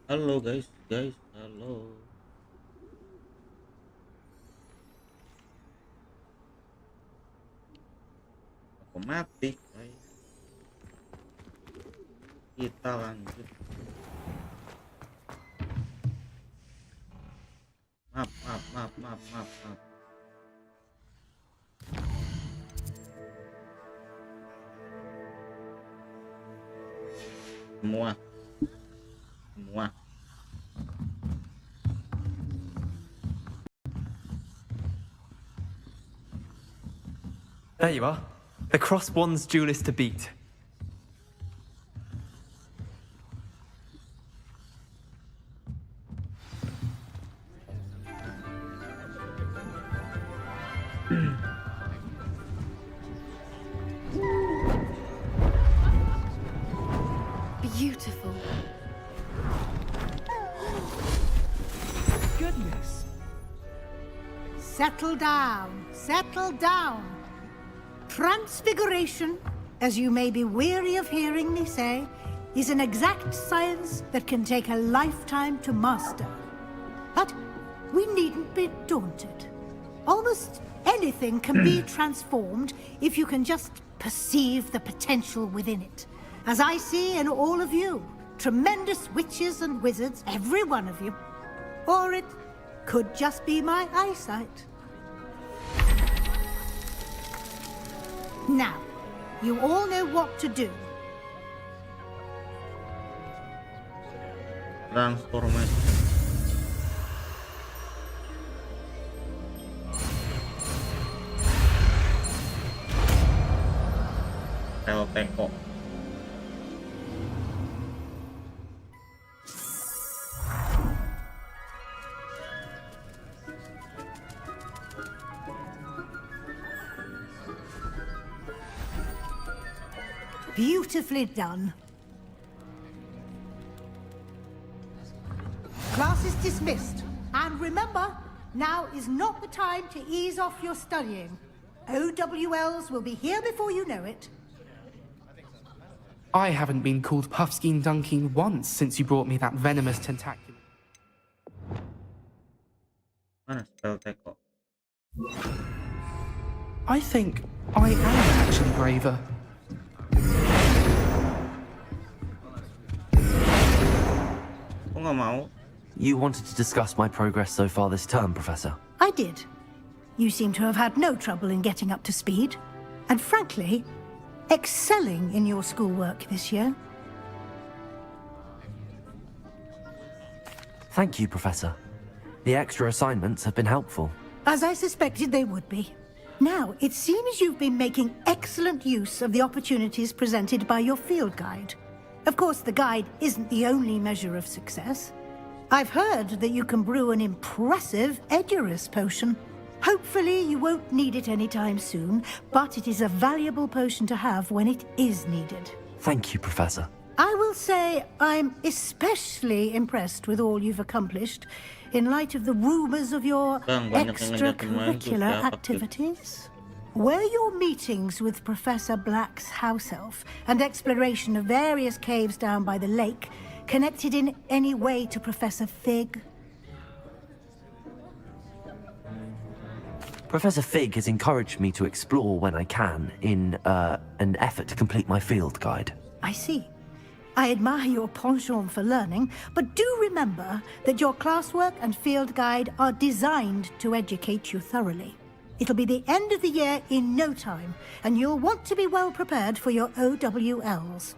Halo guys, halo. Aku mati, coy. Kita lanjut. Maaf. Semua. There you are. The cross wands duelist to beat. Beautiful. Goodness. Settle down, settle down. Transfiguration, as you may be weary of hearing me say, is an exact science that can take a lifetime to master. But we needn't be daunted. Almost anything can be transformed if you can just perceive the potential within it. As I see in all of you, tremendous witches and wizards, every one of you. Or it could just be my eyesight. Now, you all know what to do. Transformasi. Pel teko. Beautifully done. Class is dismissed. And remember, now is not the time to ease off your studying. OWLs will be here before you know it. I haven't been called Puffskein Dunking once since you brought me that venomous tentacular. Mana spell teko? I think I am actually braver. Kok nggak mau? You wanted to discuss my progress so far this term, Professor. I did. You seem to have had no trouble in getting up to speed. And frankly, excelling in your schoolwork this year. Thank you, Professor. The extra assignments have been helpful. As I suspected they would be. Now, it seems you've been making excellent use of the opportunities presented by your field guide. Of course, the guide isn't the only measure of success. I've heard that you can brew an impressive Edurus potion. Hopefully, you won't need it anytime soon, but it is a valuable potion to have when it is needed. Thank you, Professor. I will say I'm especially impressed with all you've accomplished in light of the rumors of your extracurricular activities. Were your meetings with Professor Black's house elf and exploration of various caves down by the lake connected in any way to Professor Fig? Professor Fig has encouraged me to explore when I can in an effort to complete my field guide. I see. I admire your penchant for learning, but do remember that your classwork and field guide are designed to educate you thoroughly. It'll be the end of the year in no time, and you'll want to be well prepared for your OWLs.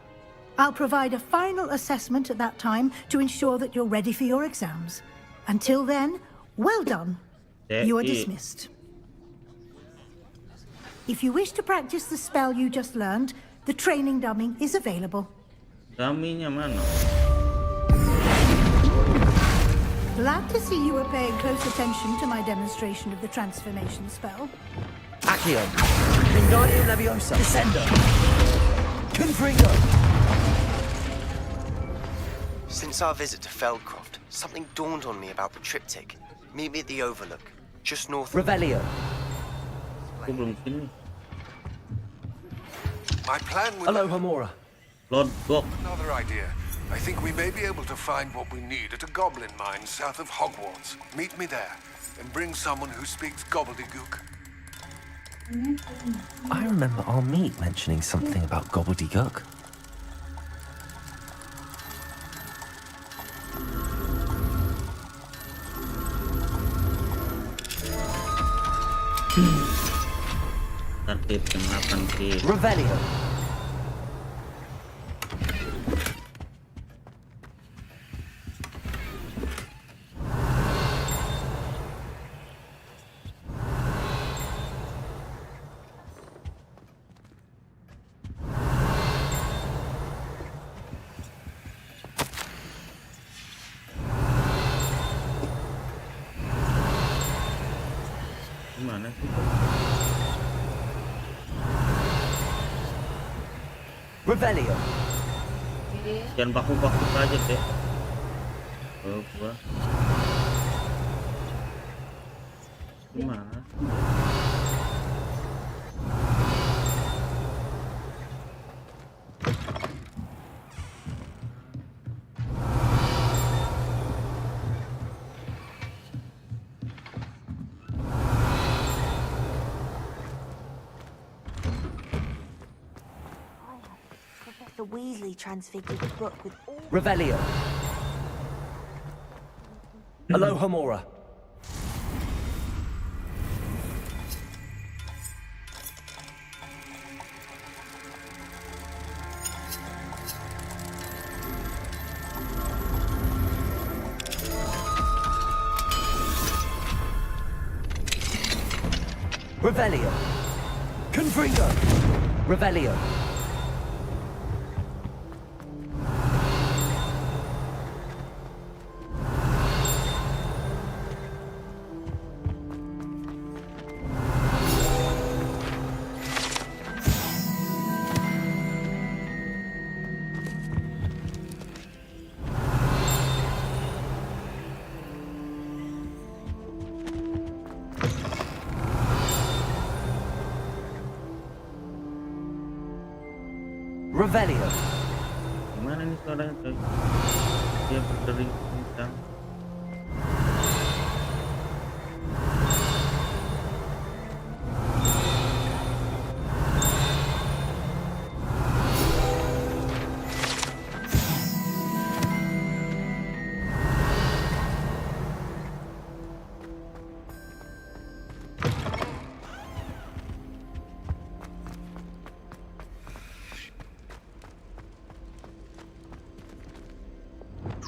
I'll provide a final assessment at that time to ensure that you're ready for your exams. Until then, well done. You are dismissed. If you wish to practice the spell you just learned, the training dummy is available. Dummynya mana? Glad to see you were paying close attention to my demonstration of the transformation spell. Accio, Wingardium Leviosa, Descendo, Confringo. Since our visit to Feldcroft, something dawned on me about the triptych. Meet me at the Overlook, just north of... Revelio. Aku belum sini. My plan was... Aloha Mora. Lord Gok. Another idea. I think we may be able to find what we need at a goblin mine south of Hogwarts. Meet me there, and bring someone who speaks gobbledygook. I remember our meet mentioning something about gobbledygook. Tertib jam 8 sih. Revelio. Gimana sih? Revelio. Jangan baku-baku aja deh. Oh, gua. Gimana? Professor Weasley transfigured the book with all... Revelio. Alohomora. Revelio. Confringo. Revelio. Revelio. Gimana nih suaranya coy? Dia berdering kencang.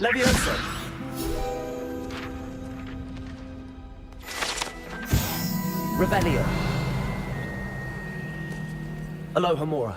Leviosa. Revelio. Alohomora.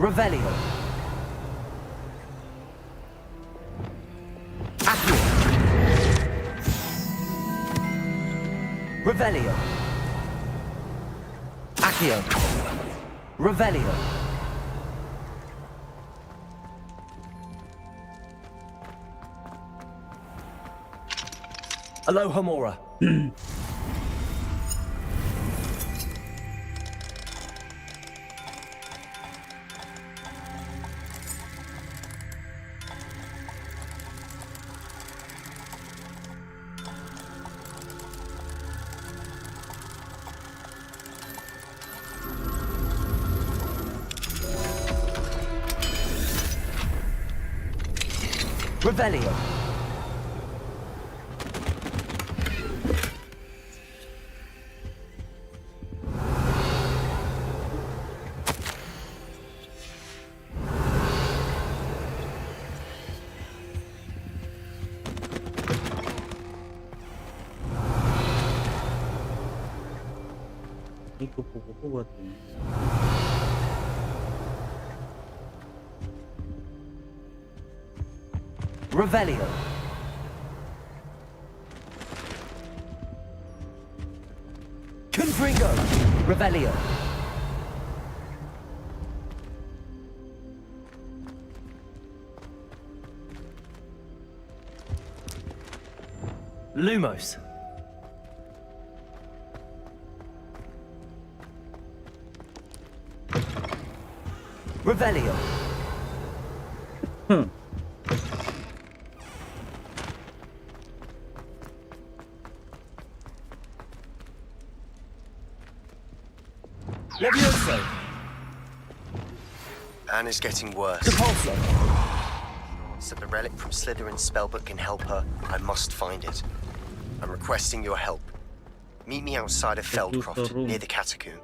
Revelio. Accio. Revelio. Accio. Revelio. Alohomora. Revelio. Ini kupu-kupu buat ini. Revelio. Confringo. Revelio. Lumos. Revelio. Levioso. Anne is getting worse. Depulso. So the relic from Slytherin's spellbook can help her. I must find it. I'm requesting your help. Meet me outside of Feldcroft, near the catacomb.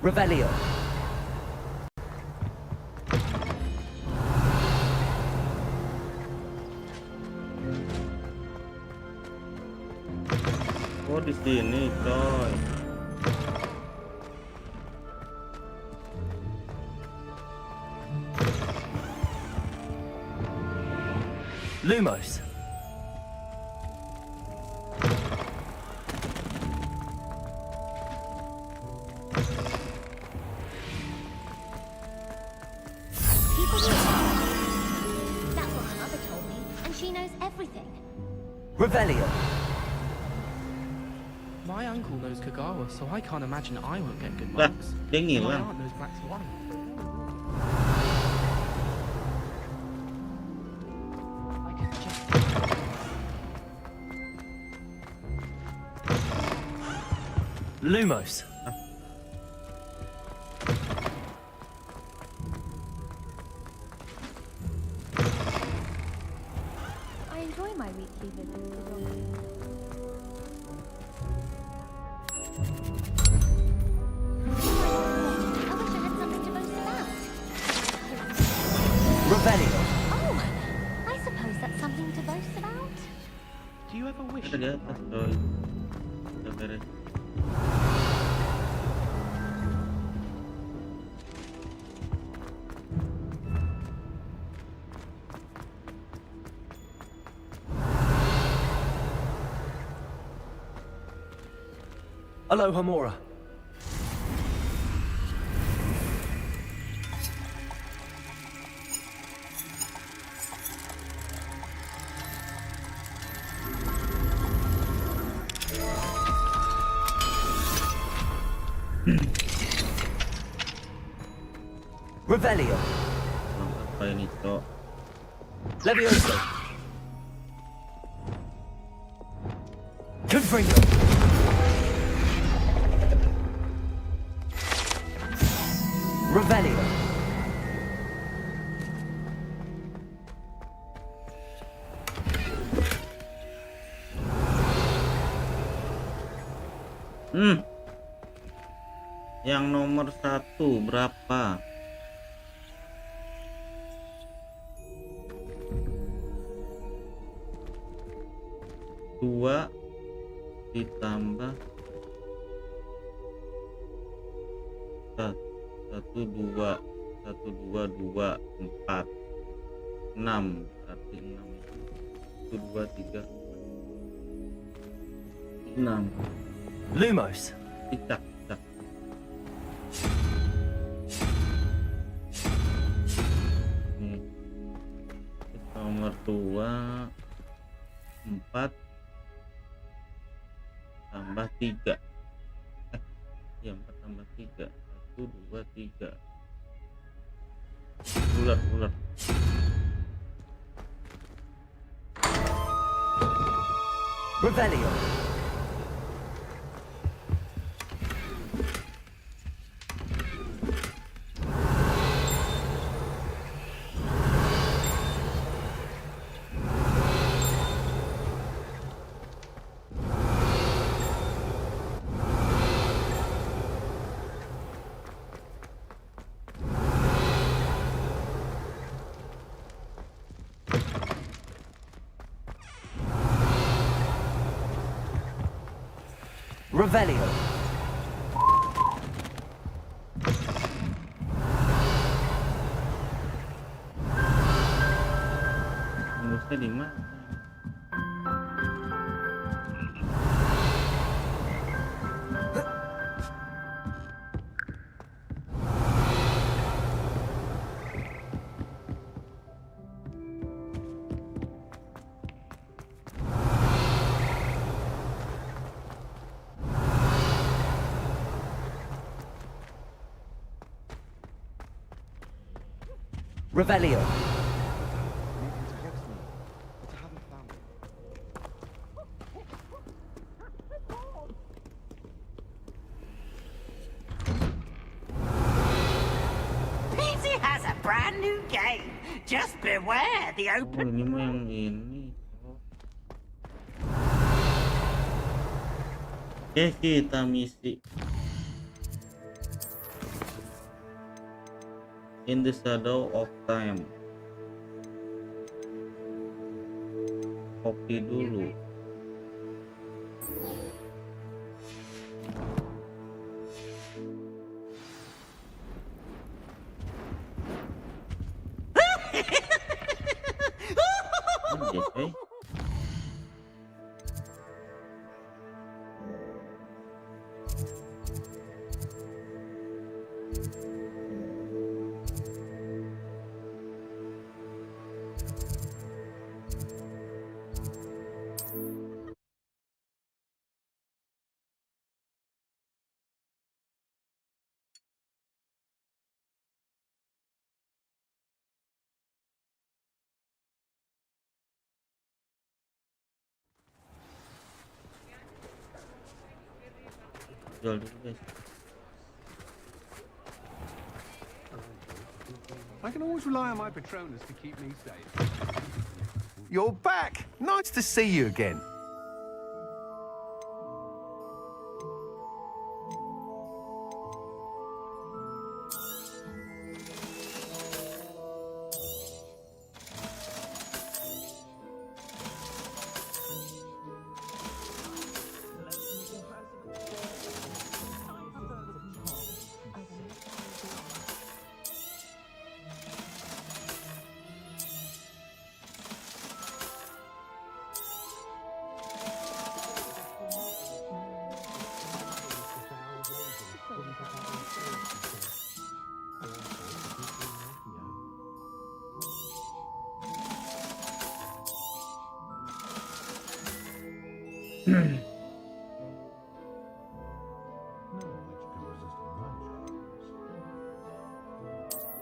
Revelio. Oh, di sini, coy. Lumos. People will ask. That's what my mother told me, and she knows everything. Revelio. My uncle knows Kagawa, so I can't imagine I won't get good Lah, marks. dia My ngilang. aunt knows black swan. I could just... Lumos. I enjoy my weekly visits to Doggy. I wish I had something to boast about. Revelio. Oh, I suppose that's something to boast about. Do you ever wish... Ada di atas, coy. Udah beres. Aloha Mora. Revelio. Apa ini, cok? Levioso. Confringo. Revelio. Yang nomor 1 berapa? Dua ditambah satu dua empat 6 berarti 6 1 2 3 6 Lumos. cicak. Nih. Terus nomor 2 4 tambah 3 ya 4 tambah 3 1 2 3 ular Revelio. Revelio. Harusnya di mana? Revelio. PC has a brand new game. Just beware the Oh, open. ini mah yang ini. Oke, kita misi In the Shadow of Time. Kopi dulu. Lanjut, jual dulu guys. I can always rely on my Patronus to keep me safe. You're back! Nice to see you again.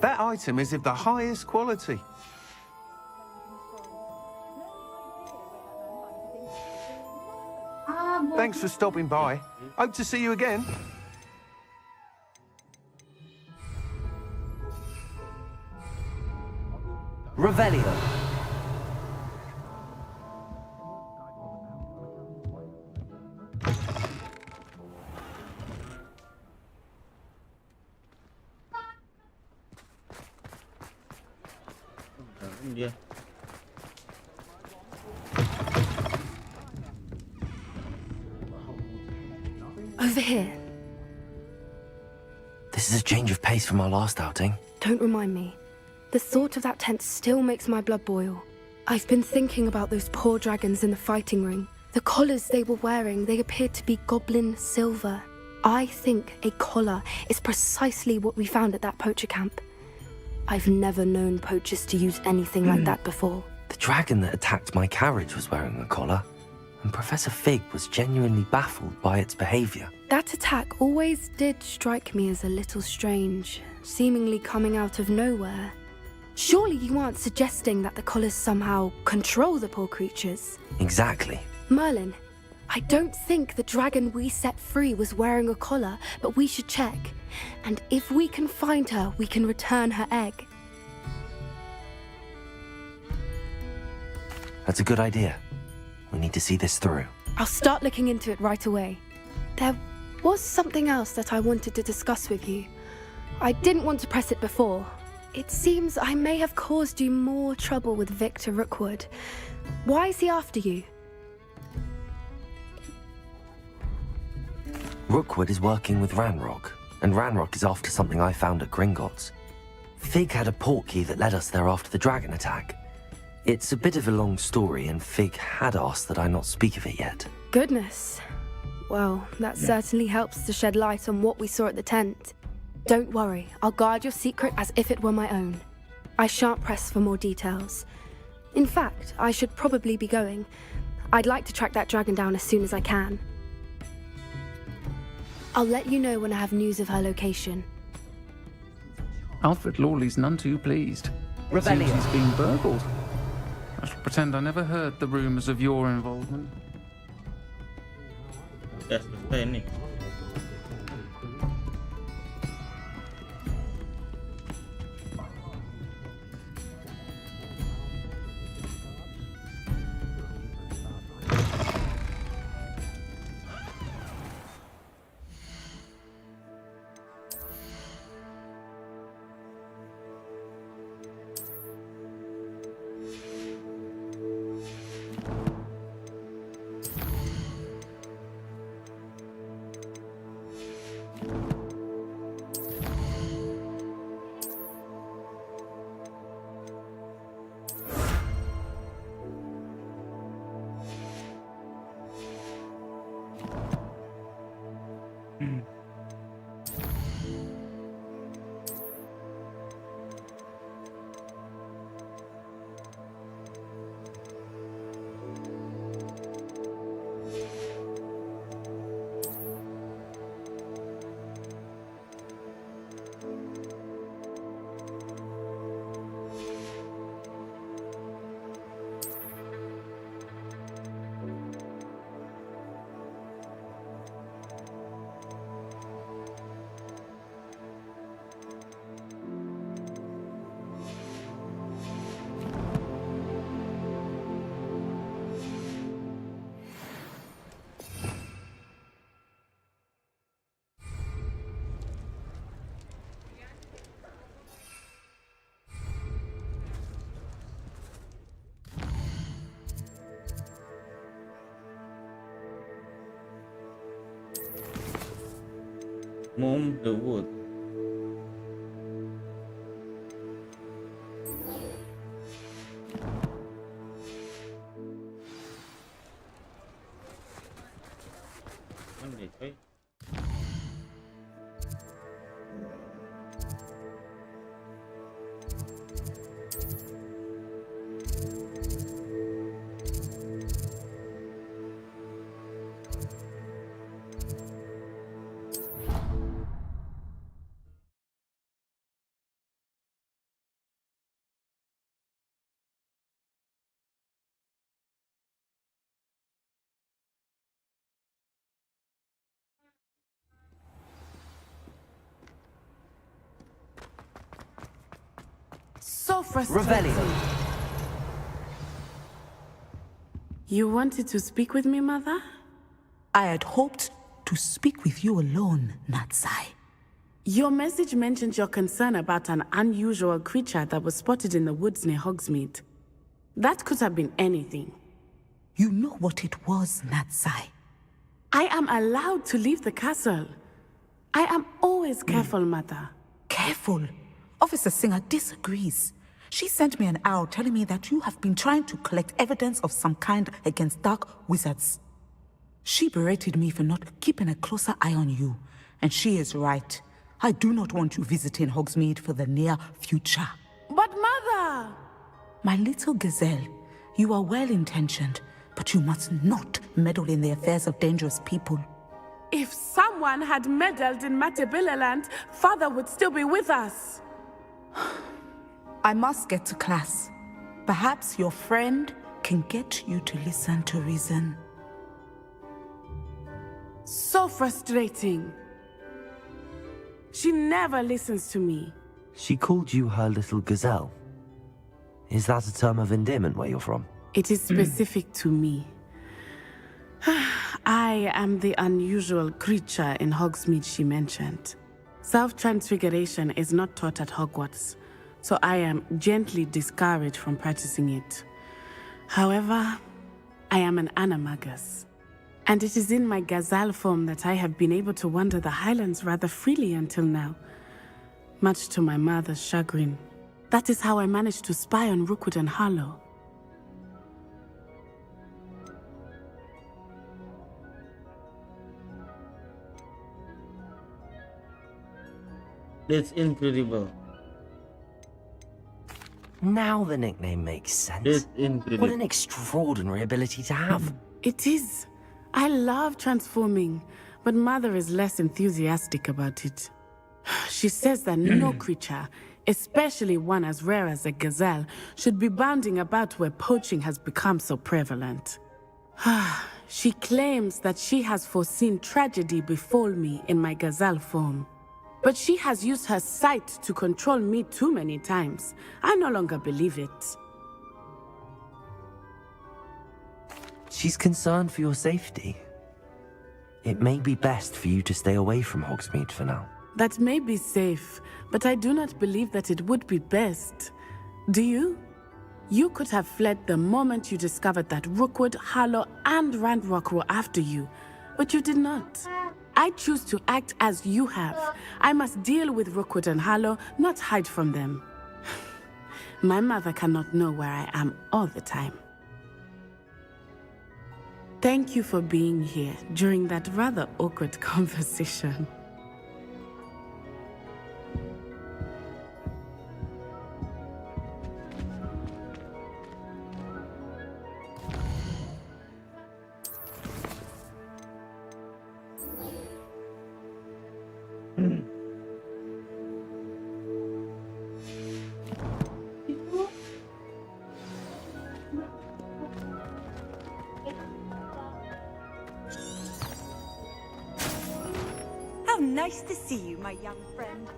That item is of the highest quality. Thanks for stopping by. Hope to see you again. Revelio. Dia. Over here. This is a change of pace from our last outing. Don't remind me. The thought of that tent still makes my blood boil. I've been thinking about those poor dragons in the fighting ring. The collars they were wearing, they appeared to be goblin silver. I think a collar is precisely what we found at that poacher camp. I've never known poachers to use anything like that before. The dragon that attacked my carriage was wearing a collar, and Professor Fig was genuinely baffled by its behavior. That attack always did strike me as a little strange, seemingly coming out of nowhere. Surely you aren't suggesting that the collars somehow control the poor creatures? Exactly. Merlin, I don't think the dragon we set free was wearing a collar, but we should check. And if we can find her, we can return her egg. That's a good idea. We need to see this through. I'll start looking into it right away. There was something else that I wanted to discuss with you. I didn't want to press it before. It seems I may have caused you more trouble with Victor Rookwood. Why is he after you? Rookwood is working with Ranrock, and Ranrock is after something I found at Gringotts. Fig had a portkey that led us there after the dragon attack. It's a bit of a long story, and Fig had asked that I not speak of it yet. Goodness. Well, that certainly helps to shed light on what we saw at the tent. Don't worry, I'll guard your secret as if it were my own. I shan't press for more details. In fact, I should probably be going. I'd like to track that dragon down as soon as I can. I'll let you know when I have news of her location. Alfred Lawley's none too pleased. Revelio. Seems he's been burgled. I shall pretend I never heard the rumours of your involvement. Udah selesai nih. Mom the wood. Mana coy? So frustrating. Revelio. You wanted to speak with me, Mother? I had hoped to speak with you alone, Natsai. Your message mentioned your concern about an unusual creature that was spotted in the woods near Hogsmeade. That could have been anything. You know what it was, Natsai. I am allowed to leave the castle. I am always careful, Mother. Careful? Officer Singer disagrees. She sent me an owl telling me that you have been trying to collect evidence of some kind against dark wizards. She berated me for not keeping a closer eye on you, and she is right. I do not want you visiting Hogsmeade for the near future. But Mother! My little gazelle, you are well-intentioned, but you must not meddle in the affairs of dangerous people. If someone had meddled in Matabeleland, Father would still be with us. I must get to class. Perhaps your friend can get you to listen to reason. So frustrating. She never listens to me. She called you her little gazelle. Is that a term of endearment where you're from? It is specific to me. I am the unusual creature in Hogsmeade she mentioned. Self-transfiguration is not taught at Hogwarts, so I am gently discouraged from practicing it. However, I am an animagus, and it is in my gazelle form that I have been able to wander the Highlands rather freely until now, much to my mother's chagrin. That is how I managed to spy on Rookwood and Harlow. That's incredible. Now the nickname makes sense. That's What incredible. an extraordinary ability to have. It is. I love transforming, but Mother is less enthusiastic about it. She says that no creature, especially one as rare as a gazelle, should be bounding about where poaching has become so prevalent. She claims that she has foreseen tragedy befall me in my gazelle form. But she has used her sight to control me too many times. I no longer believe it. She's concerned for your safety. It may be best for you to stay away from Hogsmeade for now. That may be safe, but I do not believe that it would be best. Do you? You could have fled the moment you discovered that Rookwood, Harlow, and Randrock were after you, but you did not. I choose to act as you have. I must deal with Rookwood and Harlow, not hide from them. My mother cannot know where I am all the time. Thank you for being here during that rather awkward conversation. How nice to see you, my young friend.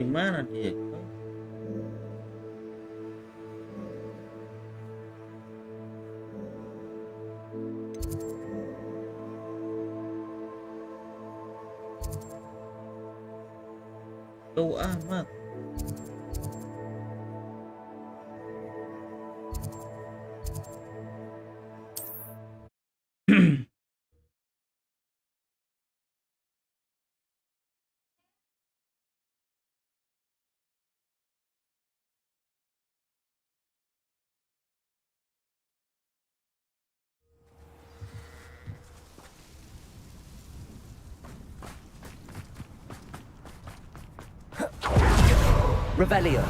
Gimana dia? Jauh amat. Revelio.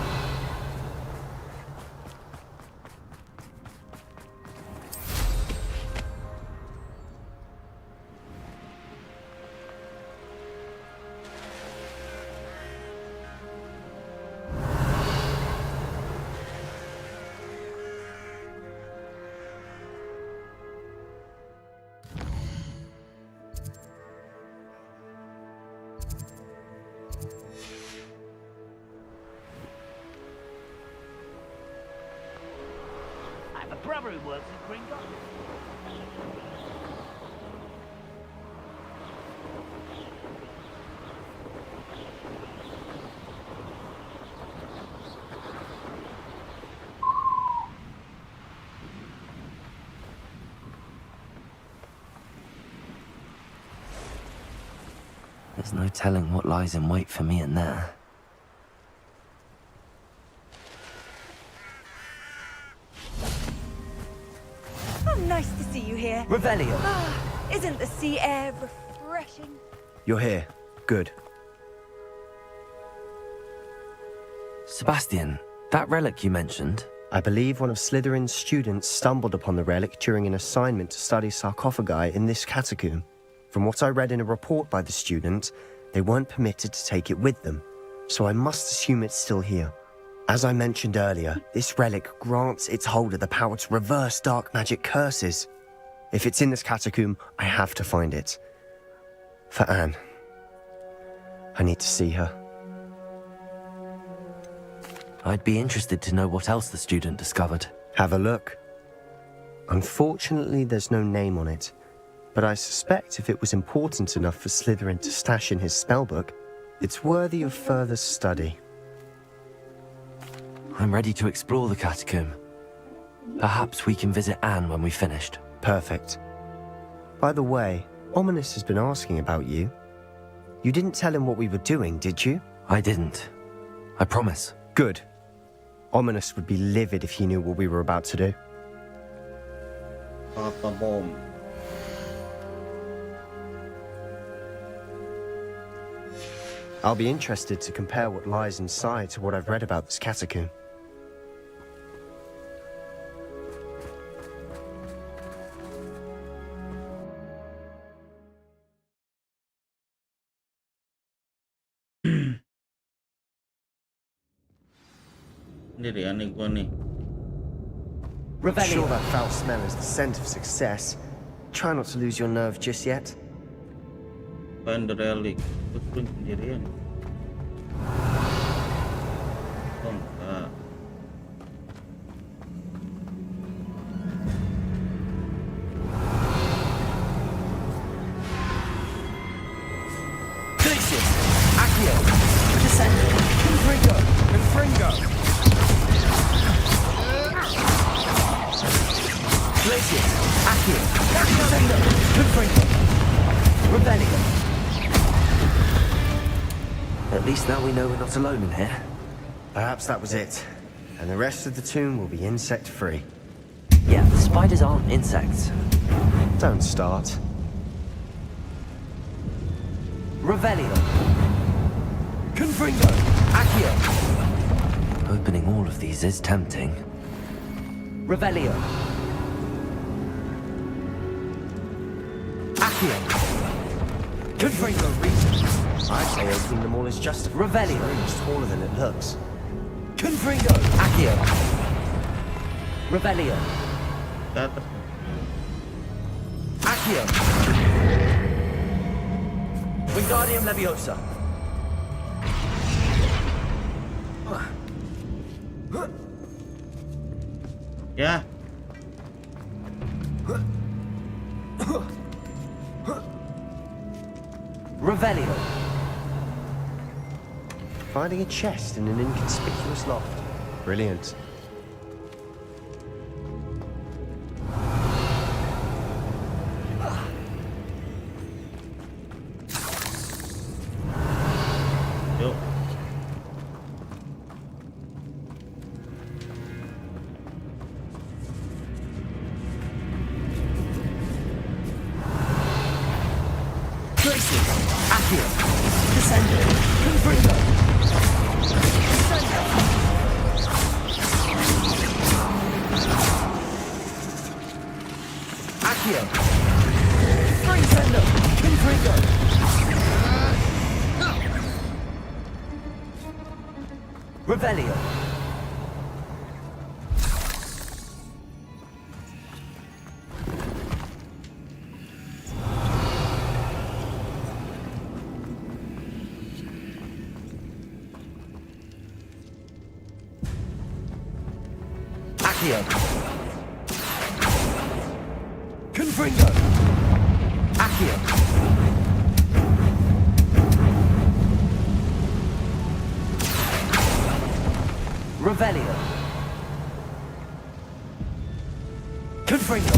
Brother who works in Green Garden. There's no telling what lies in wait for me in there. Nice to see you here. Revelio. Isn't the sea air refreshing? You're here. Good. Sebastian, that relic you mentioned? I believe one of Slytherin's students stumbled upon the relic during an assignment to study sarcophagi in this catacomb. From what I read in a report by the student, they weren't permitted to take it with them, so I must assume it's still here. As I mentioned earlier, this relic grants its holder the power to reverse dark magic curses. If it's in this catacomb, I have to find it. For Anne. I need to see her. I'd be interested to know what else the student discovered. Have a look. Unfortunately, there's no name on it. but I suspect if it was important enough for Slytherin to stash in his spellbook, it's worthy of further study. I'm ready to explore the catacomb. Perhaps we can visit Anne when we've finished. Perfect. By the way, Ominous has been asking about you. You didn't tell him what we were doing, did you? I didn't. I promise. Good. Ominous would be livid if he knew what we were about to do. Papa Bomb. I'll be interested to compare what lies inside to what I've read about this catacomb. Ini aneh gua nih. I'm sure that foul smell is the scent of success. Try not to lose your nerve just yet. Find the relic. Terus pun sendirian. Oh enggak. Glacius, Accio, Descendant, Confringo, Confringo. Glacius, Accio, Descendant, Confringo, Rebellion. At least now we know we're not alone in here. Perhaps that was it. And the rest of the tomb will be insect-free. Yeah, the spiders aren't insects. Don't start. Revelio. Confringo, Accio. Opening all of these is tempting. Revelio. Accio. Confringo, Regis. I'd say opening them all is justified. Revelio. It's taller than it looks. Confringo, Accio. Revelio. Accio. Wingardium Leviosa. Ya. Revelio. Finding a chest in an inconspicuous loft. Brilliant. Yuk. Gracie. Accio. Descendant. Confringo. Accio. Spring Sender. Confringo. Revelio. Accio. Confringo. Accio. Revelio. Confringo.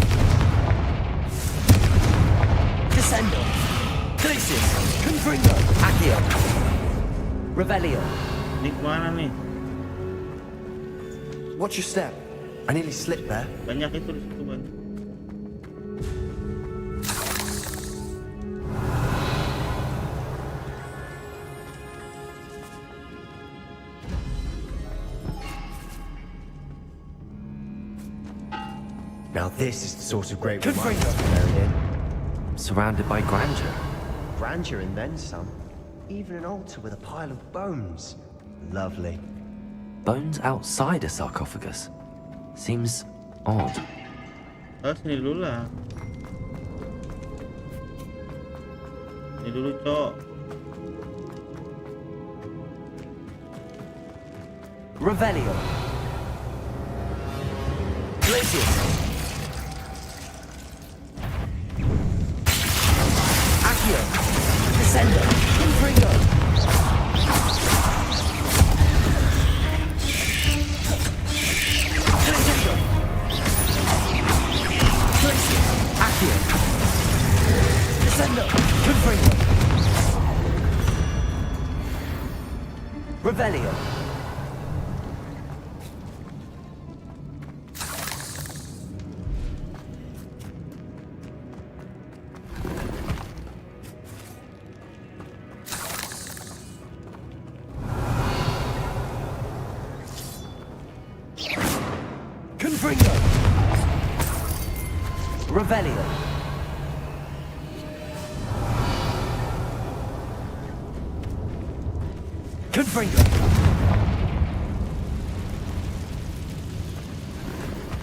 Descendo. Glacius. Confringo. Accio. Revelio. Ini kemana nih? Watch your step. I nearly slipped there. Banyak itu di situ, Bang. Now this is the sort of great reminder to be buried in. Surrounded by grandeur. Grandeur and then some. Even an altar with a pile of bones. Lovely. Bones outside a sarcophagus. Seems odd. Oh, sini dulu lah. Sini dulu, Cok. Revelio. Glacius. Confringo! Revelio! Confringo!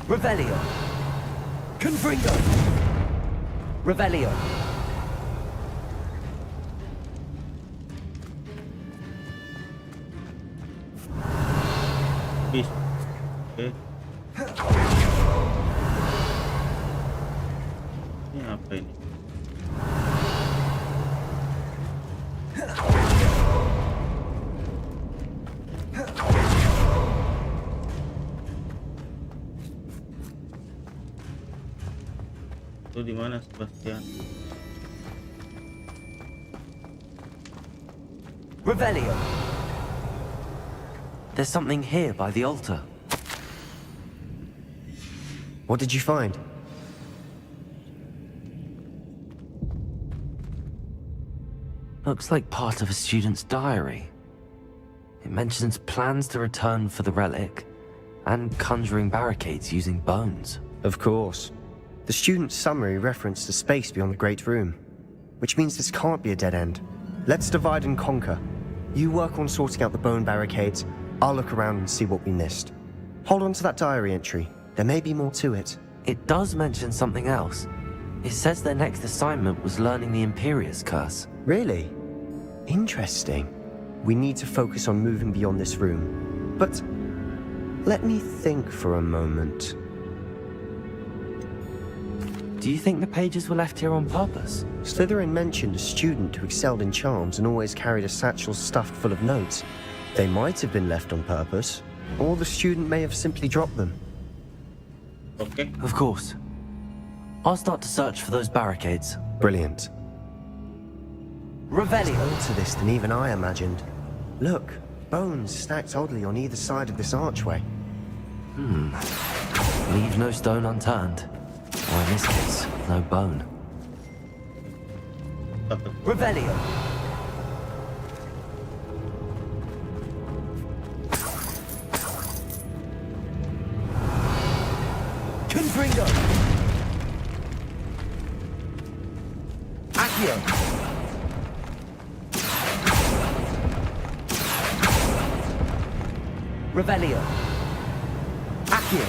Revelio! Confringo! Revelio! Bis. Oke. Ini apa ini? Itu di mana, Sebastian? Revelio! There's something here by the altar. What did you find? Looks like part of a student's diary. It mentions plans to return for the relic and conjuring barricades using bones. Of course. The student's summary referenced a space beyond the Great Room, which means this can't be a dead end. Let's divide and conquer. You work on sorting out the bone barricades, I'll look around and see what we missed. Hold on to that diary entry. There may be more to it. It does mention something else. It says their next assignment was learning the Imperius Curse. Really? Interesting. We need to focus on moving beyond this room. But let me think for a moment. Do you think the pages were left here on purpose? Slytherin mentioned a student who excelled in charms and always carried a satchel stuffed full of notes. They might have been left on purpose, or the student may have simply dropped them. Okay. Of course. I'll start to search for those barricades. Brilliant. Revelio! There's more to this than even I imagined. Look, bones stacked oddly on either side of this archway. Leave no stone unturned. Or in this case, no bone. Revelio! Confringo! Accio! Revelio! Accio!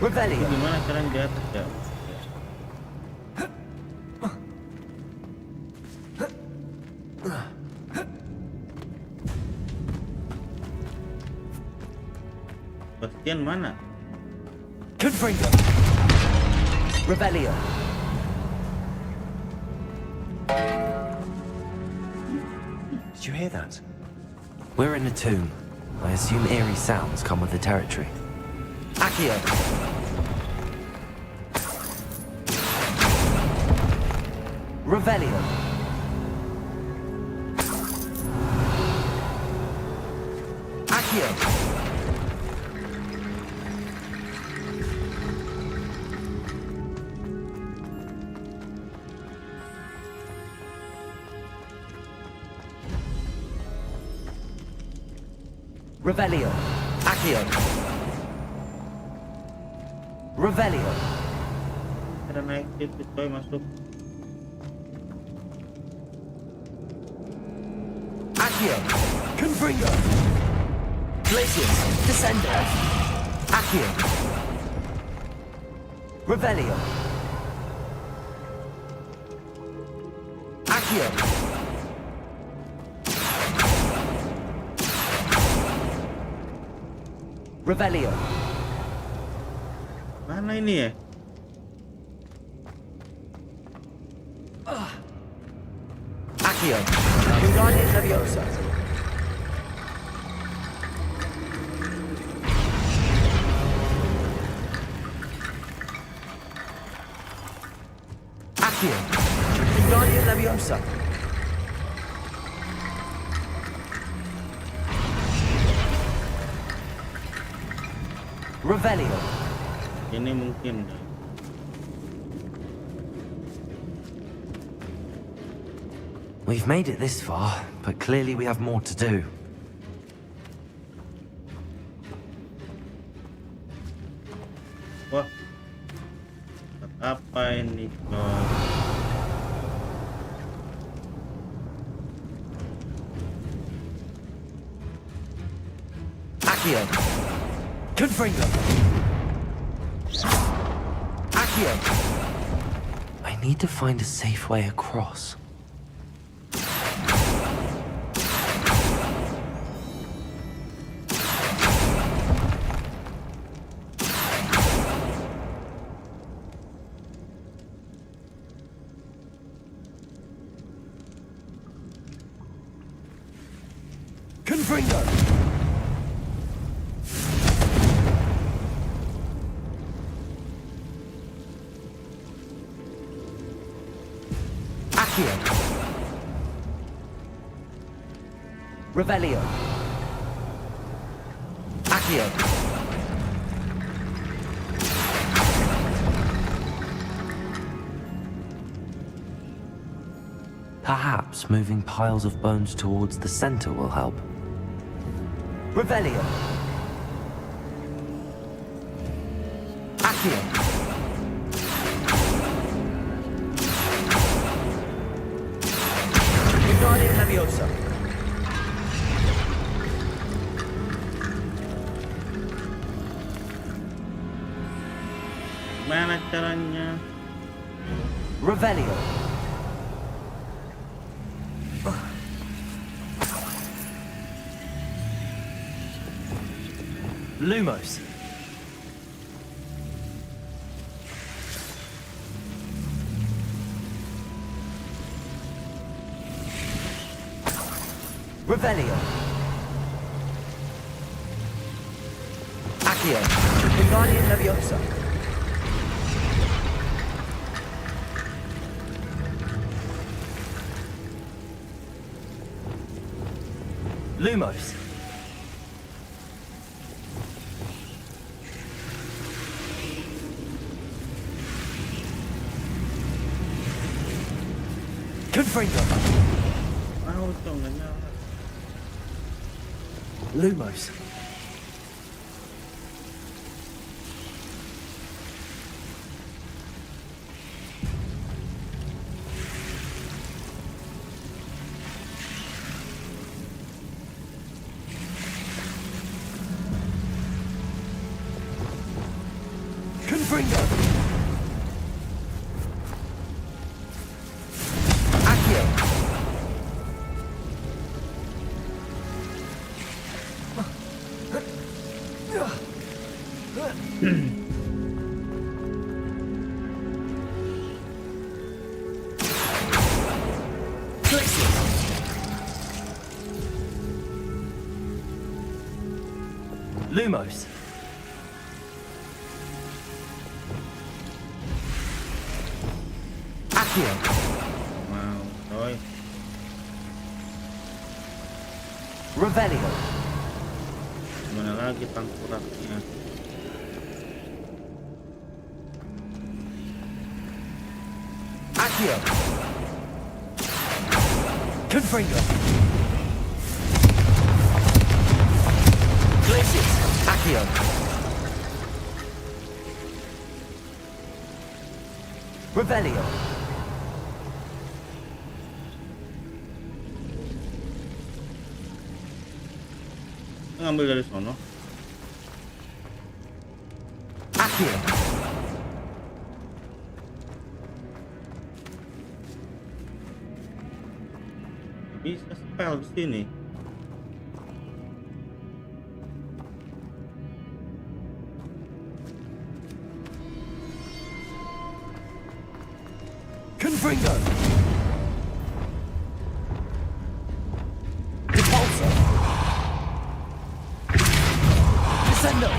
Revelio! Gimana caranya di atas ya? Bastian mana? Confringo! Revelio! Did you hear that? We're in a tomb. I assume eerie sounds come with the territory. Accio! Revelio! Accio! Revelio! Accio! Revelio! Ada naik situ coy, masuk. Accio! Confringo! Glacius! Descender! Accio! Revelio! Accio! Revelio! Mana ini ya? Accio! Wingardium Leviosa! Accio! Wingardium Leviosa! Revelio! Ini mungkin deh. We've made it this far, but clearly we have more to do. Apa ini coy? Accio. Confringo. Accio. I need to find a safe way across. Confringo. Accio. Revelio. Accio. Perhaps moving piles of bones towards the center will help. Revelio. Accio. Wingardium Leviosa. Gimana caranya? Revelio. Lumos. Revelio. Accio. Wingardium Leviosa. Lumos. Confringo. Mau dong nggak nyala. Lumos. Confringo. Accio. Lumos. Accio. Wow, coy. Revelio. Gimana lagi tangkuraknya? Accio. Confringo. Glacius. Accio. Revelio. Ngambil dari sono. Accio. Bisa spell di sini. Confringo. Repulsor. Descendo.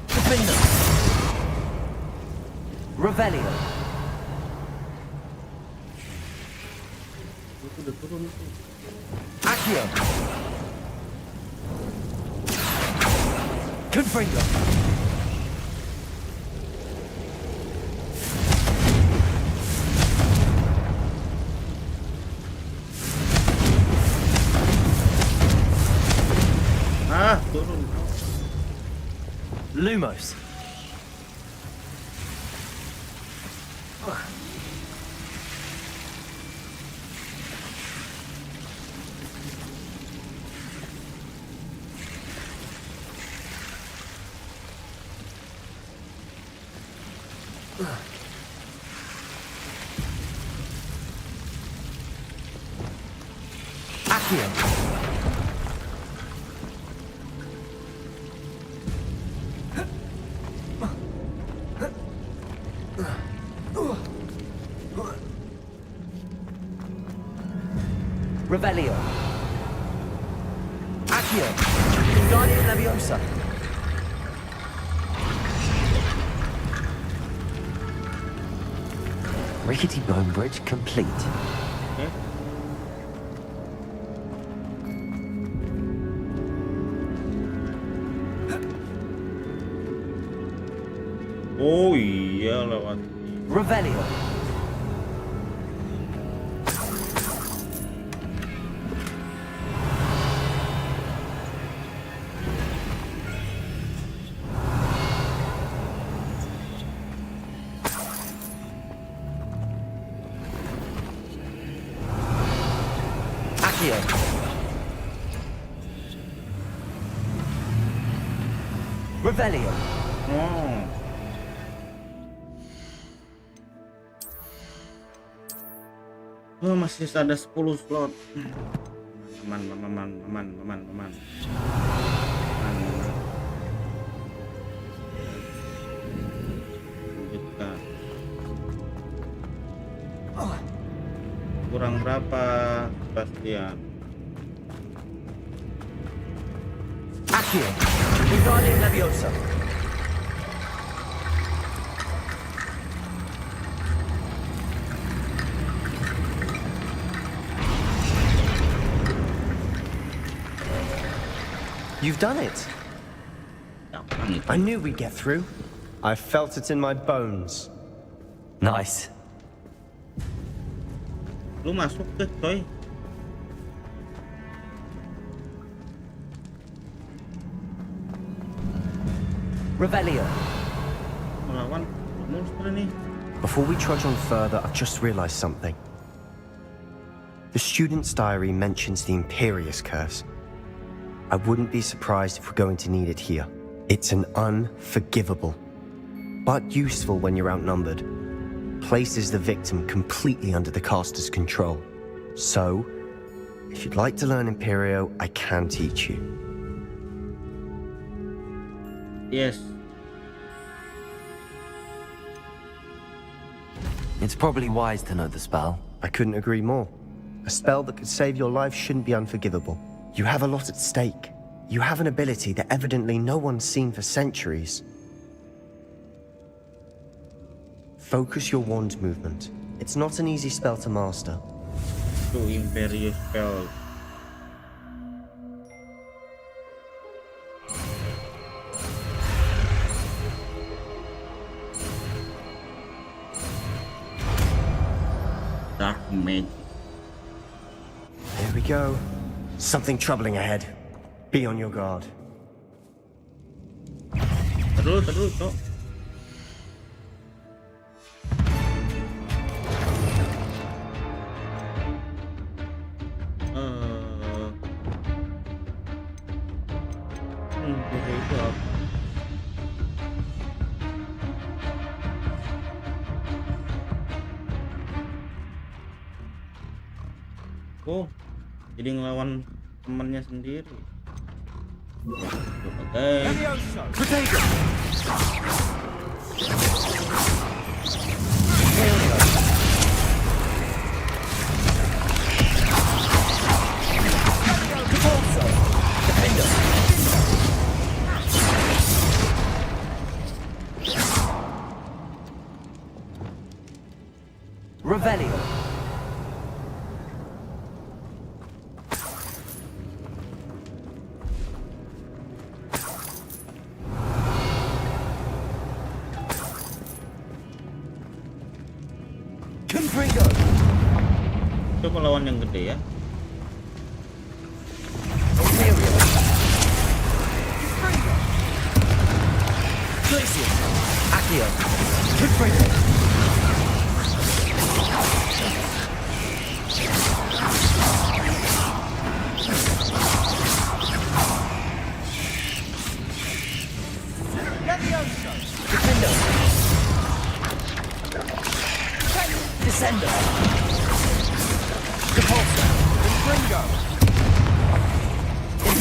Defendo. Revelio. Udah turun tuh. Accio. Confringo. Turun. Lumos. Accio. Revelio. Accio. Wingardium Leviosa. Rickety bone bridge complete. Okay. Oh iya lewat Revelio. Accio. Revelio. Oh. Oh, masih ada 10 slot. Aman. Lanjutkan. Kurang berapa, Sebastian? Accio. Wingardium Leviosa. You've done it. I knew we'd get through. I felt it in my bones. Nice. Lu masuk ke coy. Revelio. Melawan monster nih. Before we trudge on further, I've just realized something. The student's diary mentions the Imperious Curse. I wouldn't be surprised if we're going to need it here. It's an unforgivable, but useful when you're outnumbered. Places the victim completely under the caster's control. So, if you'd like to learn Imperio, I can teach you. Yes. It's probably wise to know the spell. I couldn't agree more. A spell that could save your life shouldn't be unforgivable. You have a lot at stake. You have an ability that evidently no one's seen for centuries. Focus your wand movement. It's not an easy spell to master. To Imperious spell. Dark magic. Here we go. Something troubling ahead. Be on your guard. Terus, Cok. Itu apa? Oh, jadi ngelawan temannya sendiri. Revelio. Coba lawan yang gede ya. Accio.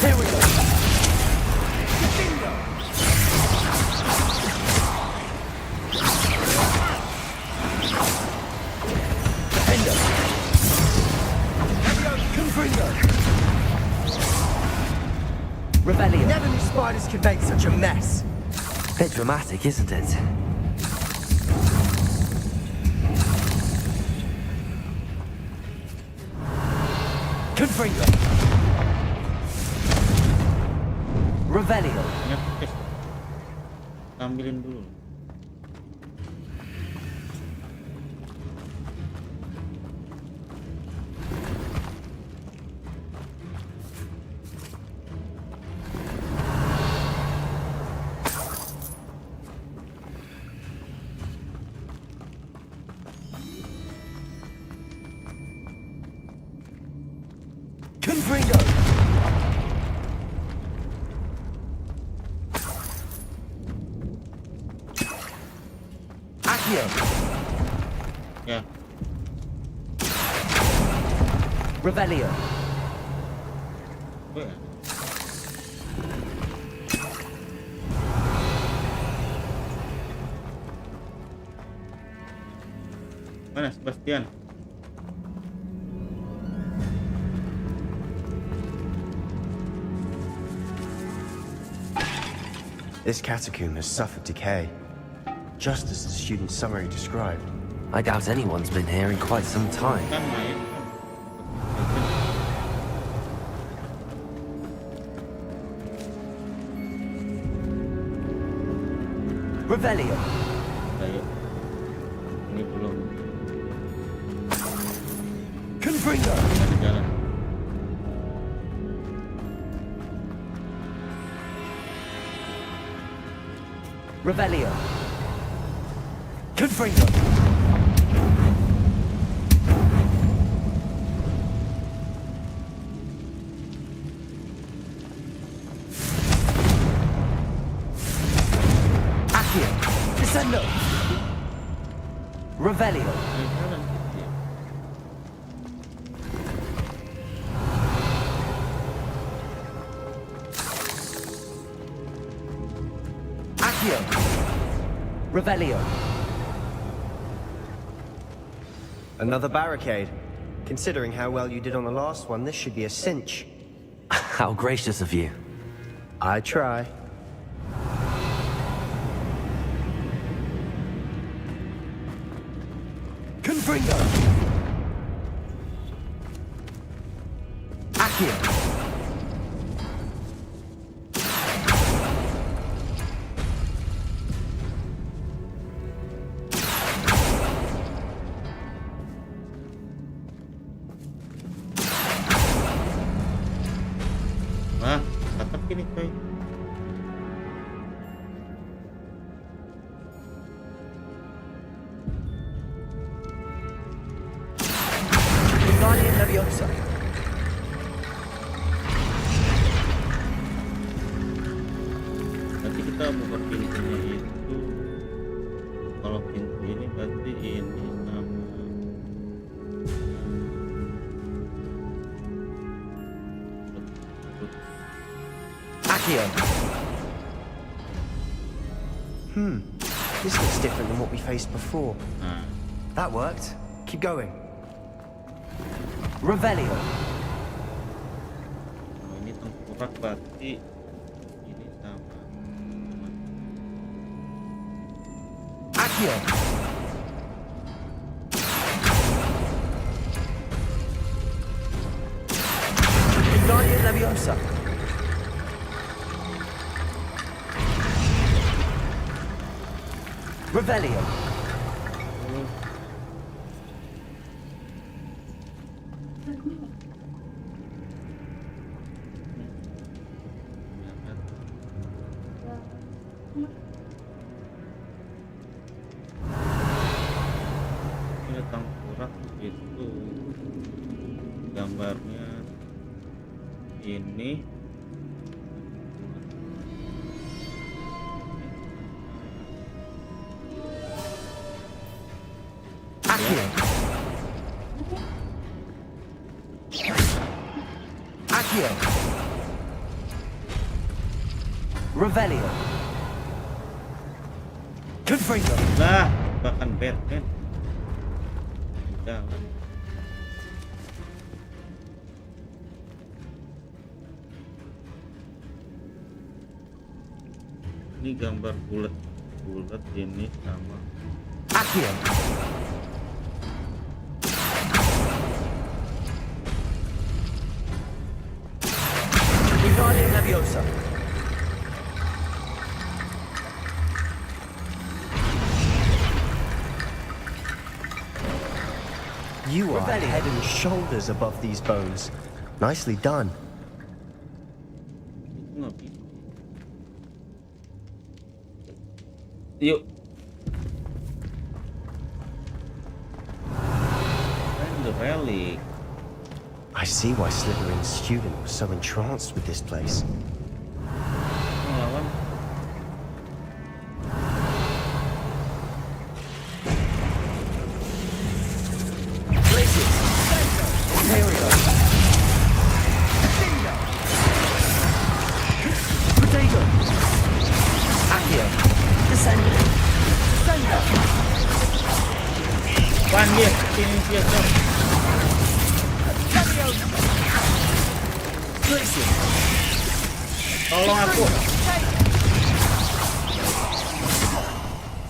Here we go. Defender. Confringo. Rebellion. Never knew spiders could make such a mess. Bit dramatic, isn't it? Confringo. Revelio. Ambilin dulu. Confringo. Accio. Ya. Revelio. Oh, ya. Mana Sebastian? This catacomb has suffered decay, just as the student's summary described. I doubt anyone's been here in quite some time. Revelio. Ini belum. Confringo. Ada jalan. Revelio. Confringo. Accio. Descendo. Revelio. Accio. Revelio. Another barricade. Considering how well you did on the last one, this should be a cinch. How gracious of you. I try. Confringo. Accio. Wah, tetap gini coy. Guardian Leviosa. Nanti kita buka pintunya itu. Kalau pintu ini berarti ini sama. Accio. This looks different than what we faced before. Nah, That worked. Keep going. Revelio. kalau ini tengkorak berarti ini sama. Accio. Guardian Leviosa. Revelio. Ini tengkorak itu gambarnya ini. Accio. Accio. Revelio. Confringo. Lah, bahkan Batman. Jangan. Ini gambar bulat jenis sama. Accio. Wingardium Leviosa. You are Revelio. head and shoulders above these bones. Nicely done. Itu nggak bisa. Yuk. And the relic. I see why Slytherin's student was so entranced with this place. Melawan. Places. Imperial. Potato. Accio. Descendant. Descender. Panggil sini dia tuh. Places. Tolong aku.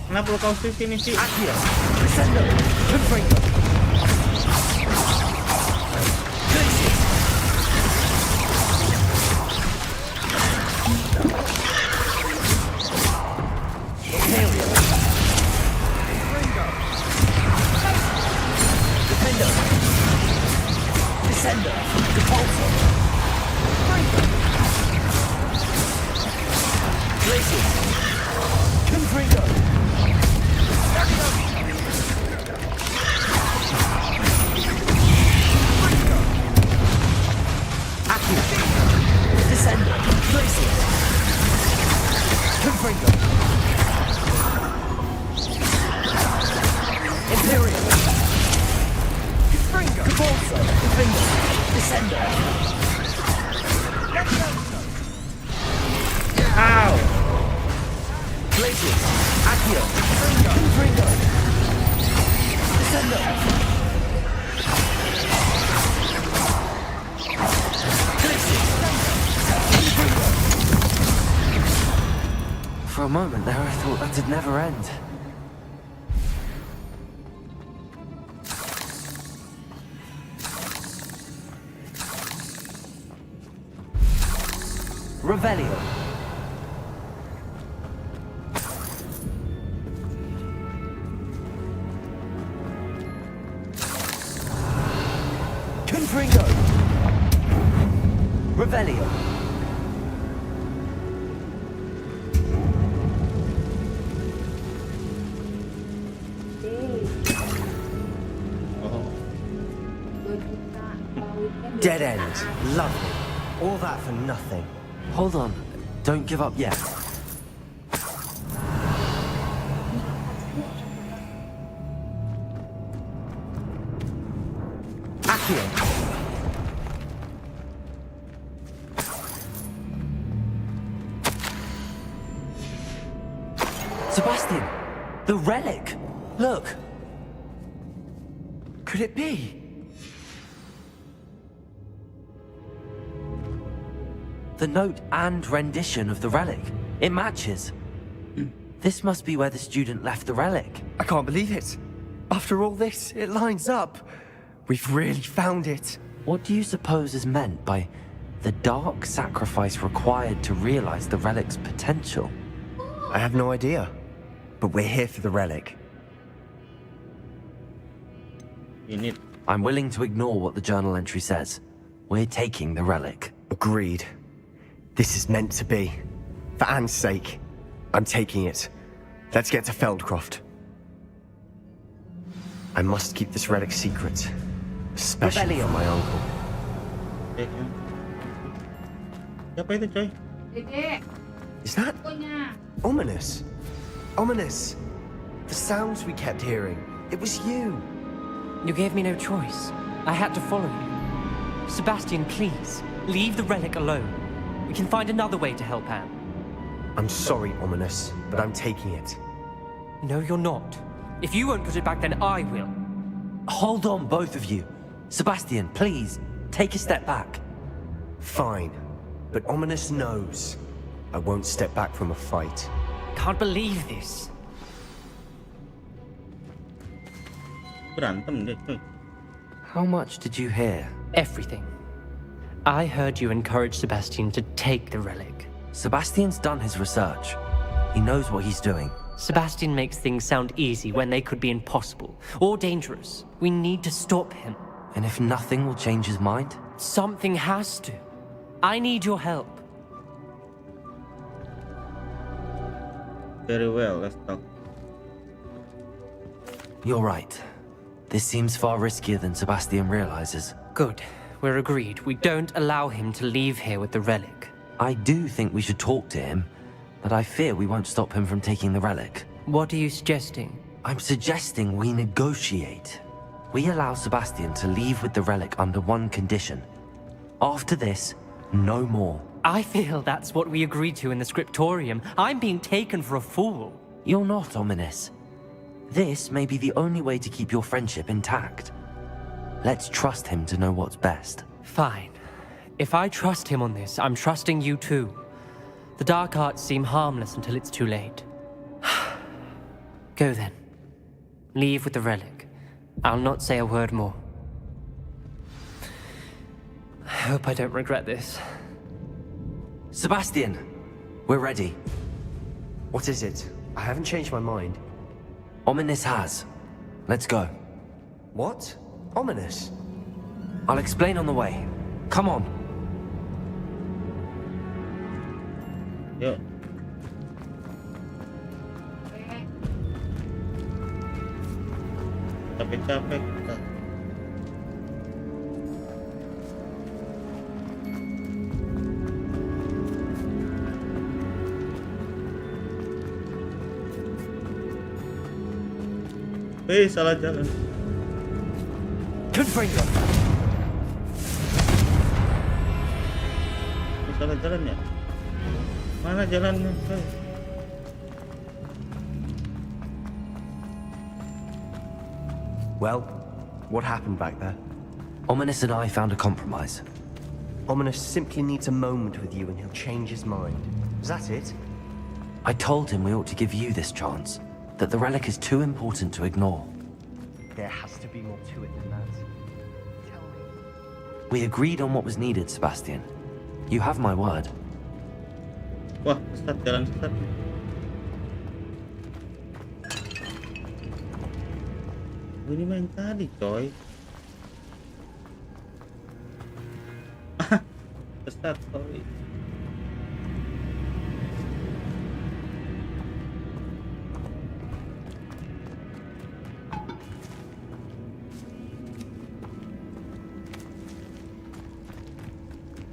Kenapa kau sini sih? Accio. Descender. Confringo. Places. Imperial. Defender. Descender. Repulsor. Places. Confringo. Accio. Descender. Places. Confringo. Imperial. Confringo. Repulsor. Confringo. Descender. Ow! Places. Accio. Confringo. Descender. Places. Confringo. For a moment there, I thought that'd never end. Revelio. Confringo. Revelio. Dead end. Lovely. All that for nothing. Hold on. Don't give up yet. Accio. Sebastian! The relic! Look! Could it be? The note and rendition of the relic. It matches. This must be where the student left the relic. I can't believe it. After all this, it lines up. We've really found it. What do you suppose is meant by the dark sacrifice required to realize the relic's potential? I have no idea. But we're here for the relic. I'm willing to ignore what the journal entry says. We're taking the relic. Agreed. This is meant to be. For Anne's sake, I'm taking it. Let's get to Feldcroft. I must keep this relic secret. Especially from my uncle. Siapa itu, coy? Is that ominous? Ominous. The sounds we kept hearing. It was you. You gave me no choice. I had to follow you. Sebastian, please, leave the relic alone. We can find another way to help Anne. I'm sorry, Ominous, but I'm taking it. No, you're not. If you won't put it back, then I will. Hold on, both of you. Sebastian, please, take a step back. Fine, but Ominous knows I won't step back from a fight. Can't believe this. Berantem dia, coy. How much did you hear? Everything. I heard you encourage Sebastian to take the relic. Sebastian's done his research. He knows what he's doing. Sebastian makes things sound easy when they could be impossible or dangerous. We need to stop him. And if nothing will change his mind? Something has to. I need your help. Very well, let's talk. You're right. This seems far riskier than Sebastian realizes. Good. We're agreed. We don't allow him to leave here with the relic. I do think we should talk to him, but I fear we won't stop him from taking the relic. What are you suggesting? I'm suggesting we negotiate. We allow Sebastian to leave with the relic under one condition. After this, no more. I feel that's what we agreed to in the scriptorium. I'm being taken for a fool. You're not, Ominous. This may be the only way to keep your friendship intact. Let's trust him to know what's best. Fine. If I trust him on this, I'm trusting you too. The dark arts seem harmless until it's too late. Go then. Leave with the relic. I'll not say a word more. I hope I don't regret this. Sebastian, we're ready. What is it? I haven't changed my mind. Ominous has. Let's go. What? Ominous? I'll explain on the way. Come on. Yuk. Capek-capek kita. Salah jalan. Confringo. Salah jalan ya? Mana jalannya? Well, what happened back there? Ominous and I found a compromise. Ominous simply needs a moment with you and he'll change his mind. Is that it? I told him we ought to give you this chance, that the relic is too important to ignore. There has to be more to it than that. Tell me. We agreed on what was needed, Sebastian. You have my word. Wah, sesat, jalan sesat. Ini main tadi, coy. Sesat, sorry.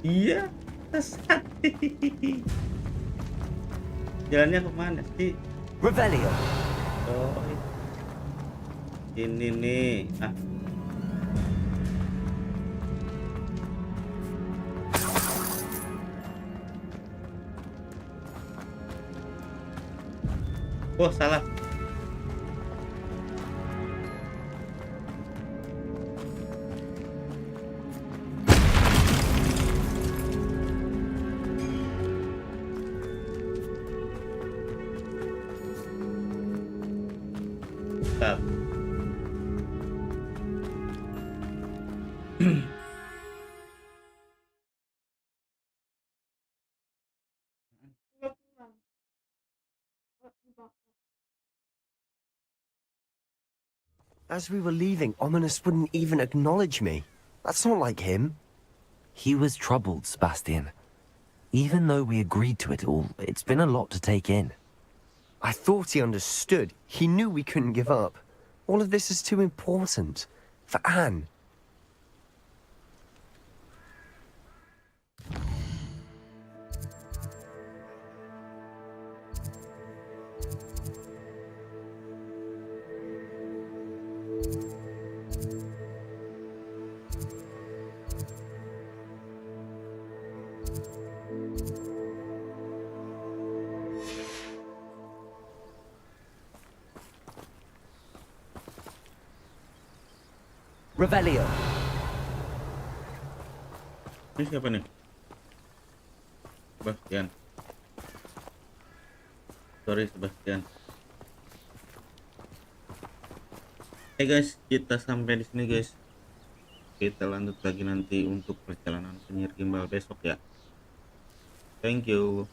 Iya, sesat. Jalannya kemana sih? Revelio. Oh, ini nih. Ah. Oh, salah. Stop. As we were leaving, Ominous wouldn't even acknowledge me. That's not like him. He was troubled, Sebastian. Even though we agreed to it all, it's been a lot to take in. I thought he understood. He knew we couldn't give up. All of this is too important. For Anne. Revelio. Ini siapa nih? Sebastian. Sorry Sebastian. Guys, kita sampai di sini guys. Kita lanjut lagi nanti untuk perjalanan penyihir gimbal besok ya. Thank you.